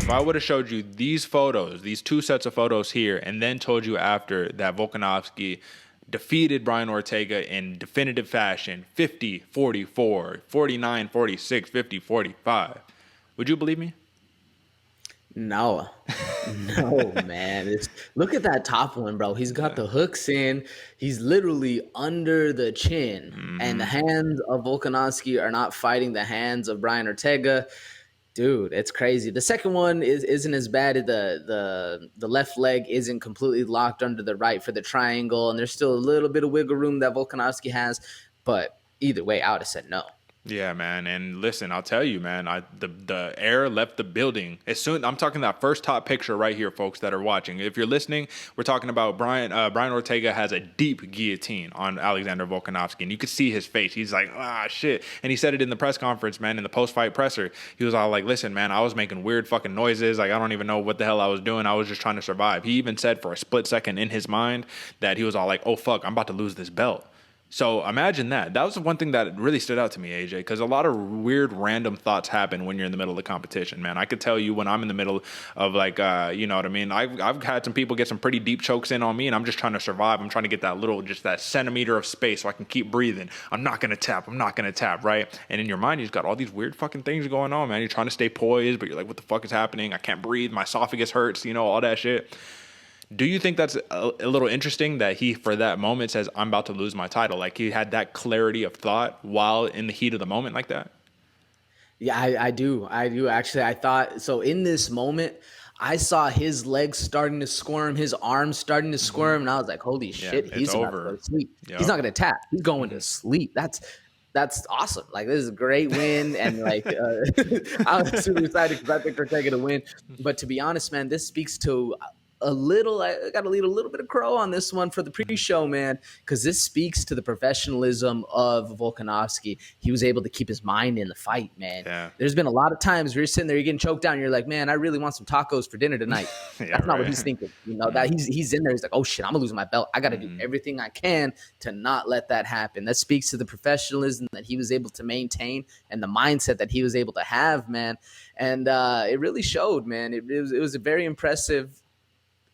if I would have showed you these photos, these two sets of photos here, and then told you after that Volkanovski defeated Brian Ortega in definitive fashion, 50-44, 49-46, 50-45, would you believe me? No, no, man. Look at that top one, bro. He's got the hooks in. He's literally under the chin, and the hands of Volkanovski are not fighting the hands of Brian Ortega. Dude, it's crazy. The second one isn't as bad. The left leg isn't completely locked under the right for the triangle, and there's still a little bit of wiggle room that Volkanovski has. But either way, I would have said no. Yeah, man. And listen, I'll tell you, man, the air left the building. As soon I'm talking that first top picture right here, folks that are watching. If you're listening, we're talking about Brian Ortega has a deep guillotine on Alexander Volkanovski, and you could see his face. He's like, shit. And he said it in the press conference, man, in the post-fight presser. He was all like, listen, man, I was making weird fucking noises. Like, I don't even know what the hell I was doing. I was just trying to survive. He even said for a split second in his mind that he was all like, oh, fuck, I'm about to lose this belt. So imagine that. That was one thing that really stood out to me, AJ, because a lot of weird, random thoughts happen when you're in the middle of the competition, man. I could tell you when I'm in the middle of, like, you know what I mean? I've had some people get some pretty deep chokes in on me, and I'm just trying to survive. I'm trying to get that little, just that centimeter of space so I can keep breathing. I'm not going to tap, right? And in your mind, you've got all these weird fucking things going on, man. You're trying to stay poised, but you're like, what the fuck is happening? I can't breathe. My esophagus hurts, you know, all that shit. Do you think that's a little interesting that he, for that moment, says, I'm about to lose my title? Like, he had that clarity of thought while in the heat of the moment like that? Yeah, I do. I do. Actually, I thought so. In this moment, I saw his legs starting to squirm, his arms starting to squirm, and I was like, holy shit, he's about to go to sleep. Yep. He's not going to tap. He's going to sleep. That's awesome. Like, this is a great win. And like, I was super excited because I think we're taking a win. But to be honest, man, this speaks to I got to leave a little bit of crow on this one for the pre-show, man, because this speaks to the professionalism of Volkanovski. He was able to keep his mind in the fight, man. Yeah. There's been a lot of times where you're sitting there, you're getting choked down, and you're like, man, I really want some tacos for dinner tonight. That's not what he's thinking. You know, that he's in there. He's like, oh shit, I'm gonna lose my belt. I got to do everything I can to not let that happen. That speaks to the professionalism that he was able to maintain and the mindset that he was able to have, man. And it really showed, man. It was a very impressive.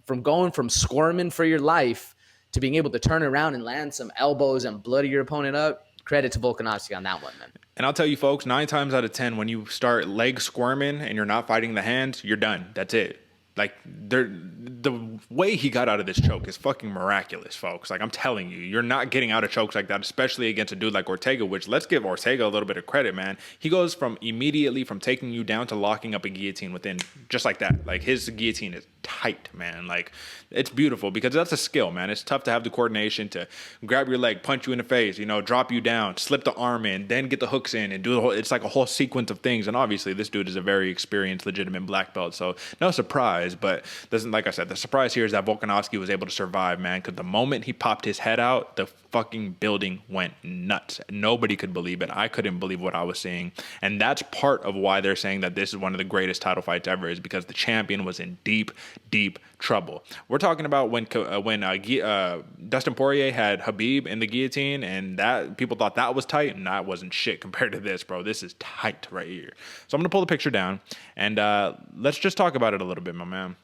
From going from squirming for your life to being able to turn around and land some elbows and bloody your opponent up, credit to Volkanovski on that one, man. And I'll tell you, folks, 9 times out of 10, when you start leg squirming and you're not fighting the hands, you're done. That's it. Like, the way he got out of this choke is fucking miraculous, folks. Like, I'm telling you, you're not getting out of chokes like that, especially against a dude like Ortega, which, let's give Ortega a little bit of credit, man. He goes from immediately from taking you down to locking up a guillotine within, just like that. Like, his guillotine is tight, man. Like, it's beautiful because that's a skill, man. It's tough to have the coordination to grab your leg, punch you in the face, you know, drop you down, slip the arm in, then get the hooks in and do the whole, it's like a whole sequence of things. And obviously this dude is a very experienced, legitimate black belt. So no surprise, but doesn't, like I said, the surprise here is that Volkanovski was able to survive, man. Because the moment he popped his head out, the fucking building went nuts. Nobody could believe it. I couldn't believe what I was seeing. And that's part of why they're saying that this is one of the greatest title fights ever, is because the champion was in deep, deep trouble. We're talking about when Dustin Poirier had Khabib in the guillotine, and that people thought that was tight, and that wasn't shit compared to this, bro. This is tight right here. So I'm gonna pull the picture down, and let's just talk about it a little bit, my man.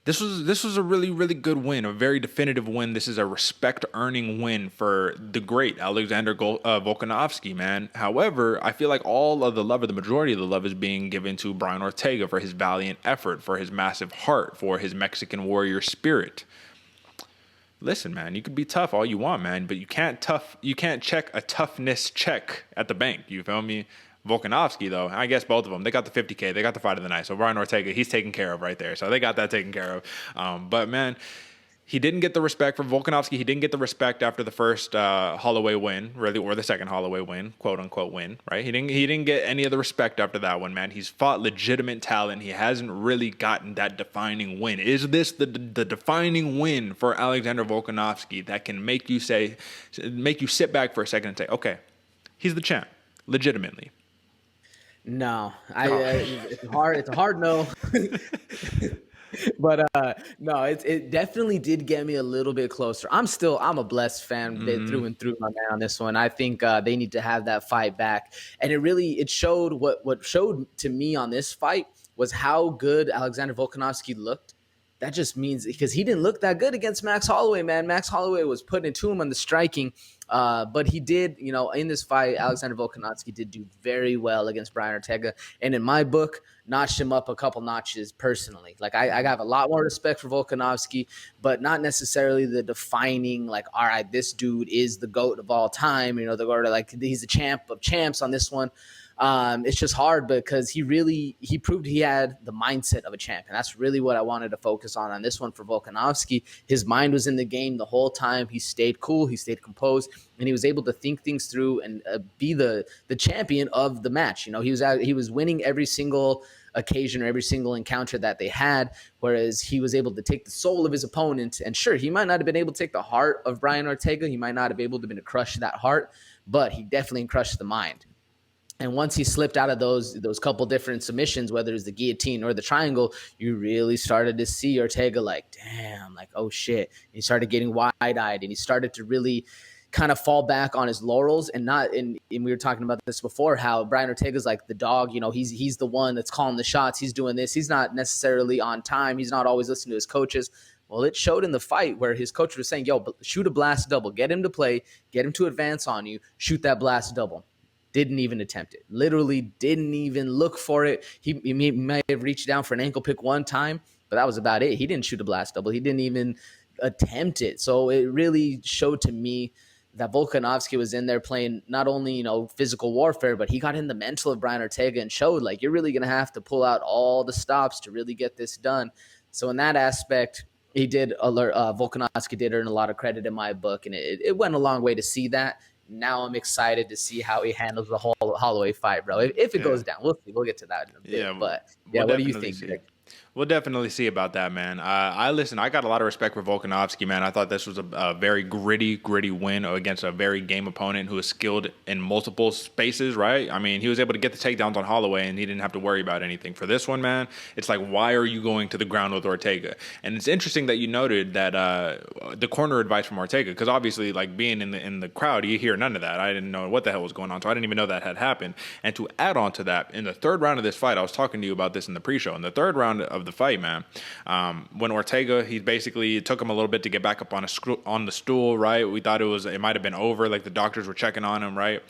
This was a really, really good win, a very definitive win. This is a respect-earning win for the great Alexander Volkanovski, man. However, I feel like all of the love, or the majority of the love, is being given to Brian Ortega for his valiant effort, for his massive heart, for his Mexican warrior spirit. Listen, man, you can be tough all you want, man, but you can't check a toughness check at the bank. You feel me? Volkanovski, though, I guess both of them, they got the 50K, they got the fight of the night. So Brian Ortega, he's taken care of right there. So they got that taken care of. But man, he didn't get the respect from Volkanovski. He didn't get the respect after the first Holloway win, really, or the second Holloway win, quote unquote win, right? He didn't get any of the respect after that one, man. He's fought legitimate talent. He hasn't really gotten that defining win. Is this the defining win for Alexander Volkanovski that can make you sit back for a second and say, okay, he's the champ, legitimately? No, it's hard. It's a hard no. But no, it definitely did get me a little bit closer. I'm a blessed fan through and through, my man, on this one. I think they need to have that fight back. And it showed what showed to me on this fight was how good Alexander Volkanovski looked. That just means because he didn't look that good against Max Holloway, man. Max Holloway was putting it to him on the striking. But he did, in this fight, Alexander Volkanovski did do very well against Brian Ortega. And in my book, notched him up a couple notches personally. Like I have a lot more respect for Volkanovski, but not necessarily the defining, like, all right, this dude is the GOAT of all time. The GOAT, like, he's the champ of champs on this one. It's just hard because he proved he had the mindset of a champ. And that's really what I wanted to focus on this one for Volkanovski. His mind was in the game the whole time. He stayed cool. He stayed composed, and he was able to think things through and be the champion of the match. He was winning every single occasion or every single encounter that they had, whereas he was able to take the soul of his opponent. And sure, he might not have been able to take the heart of Brian Ortega. He might not have been able to crush that heart, but he definitely crushed the mind. And once he slipped out of those couple different submissions, whether it's the guillotine or the triangle, you really started to see Ortega like, damn, like, oh shit. And he started getting wide-eyed, and he started to really kind of fall back on his laurels and we were talking about this before, how Brian Ortega's like the dog, he's the one that's calling the shots. He's doing this. He's not necessarily on time. He's not always listening to his coaches. Well, it showed in the fight where his coach was saying, yo, shoot a blast double, get him to play, get him to advance on you, shoot that blast double. Didn't even attempt it. Literally didn't even look for it. He might have reached down for an ankle pick one time, but that was about it. He didn't shoot a blast double. He didn't even attempt it. So it really showed to me that Volkanovski was in there playing not only, physical warfare, but he got in the mental of Brian Ortega and showed, like, you're really going to have to pull out all the stops to really get this done. So in that aspect, Volkanovski did earn a lot of credit in my book, and it went a long way to see that. Now I'm excited to see how he handles the whole Holloway fight, bro. If it goes down, we'll see. We'll get to that in a bit. Yeah, but what do you think, Greg? We'll definitely see about that, man. I got a lot of respect for Volkanovski, man. I thought this was a very gritty win against a very game opponent who is skilled in multiple spaces, right? I mean, he was able to get the takedowns on Holloway, and he didn't have to worry about anything. For this one, man, it's like, why are you going to the ground with Ortega? And it's interesting that you noted that the corner advice from Ortega, because obviously, like, being in the crowd, you hear none of that. I didn't know what the hell was going on, so I didn't even know that had happened. And to add on to that, in the third round of this fight, I was talking to you about this in the pre-show. In the third round of the fight, man, when Ortega, it took him a little bit to get back up on the stool, right? We thought it might have been over, like the doctors were checking on him, right?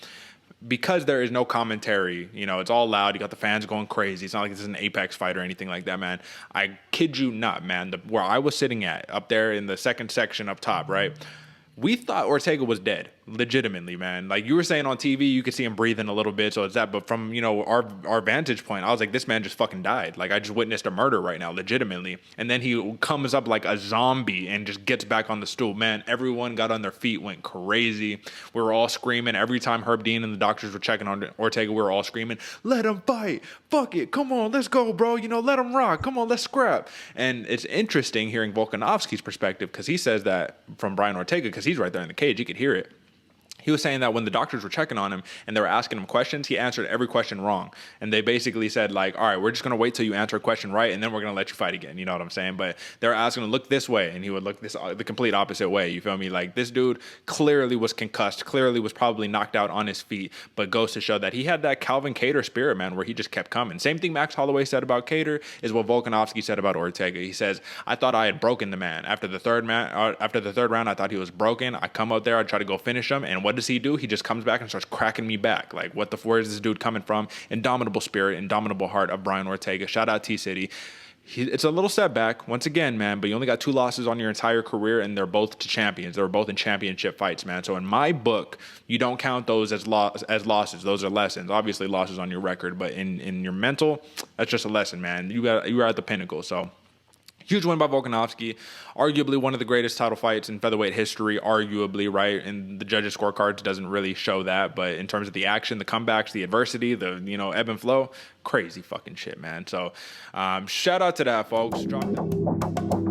Because there is no commentary, it's all loud. You got the fans going crazy. It's not like this is an Apex fight or anything like that, man. I kid you not, man. Where I was sitting at, up there in the second section up top, right? We thought Ortega was dead, legitimately, man. Like you were saying on TV, you could see him breathing a little bit, so it's that. But from, our vantage point, I was like, this man just fucking died. Like, I just witnessed a murder right now, legitimately. And then he comes up like a zombie and just gets back on the stool. Man, everyone got on their feet, went crazy. We were all screaming. Every time Herb Dean and the doctors were checking on Ortega, we were all screaming, let him fight. Fuck it. Come on, let's go, bro. Let him rock. Come on, let's scrap. And it's interesting hearing Volkanovski's perspective, because he says that from Brian Ortega, because he's right there in the cage. He could hear it. He was saying that when the doctors were checking on him and they were asking him questions, he answered every question wrong. And they basically said, like, all right, we're just going to wait till you answer a question right, and then we're going to let you fight again. You know what I'm saying? But they were asking him to look this way, and he would look the complete opposite way. You feel me? Like, this dude clearly was concussed, clearly was probably knocked out on his feet, but goes to show that he had that Calvin Kattar spirit, man, where he just kept coming. Same thing Max Holloway said about Kattar is what Volkanovski said about Ortega. He says, I thought I had broken the man. After the third round, I thought he was broken. I come out there, I try to go finish him, and what does he do? He just comes back and starts cracking me back. Like, where is this dude coming from? Indomitable spirit, indomitable heart of Brian Ortega. Shout out T-City. It's a little setback, once again, man, but you only got 2 losses on your entire career, and they're both to champions. They were both in championship fights, man. So in my book, you don't count those as losses. Those are lessons. Obviously, losses on your record, but in your mental, that's just a lesson, man. You were at the pinnacle, so... Huge win by Volkanovski. Arguably one of the greatest title fights in featherweight history, arguably, right? And the judges' scorecards doesn't really show that. But in terms of the action, the comebacks, the adversity, the, ebb and flow, crazy fucking shit, man. So shout out to that, folks. Drop that.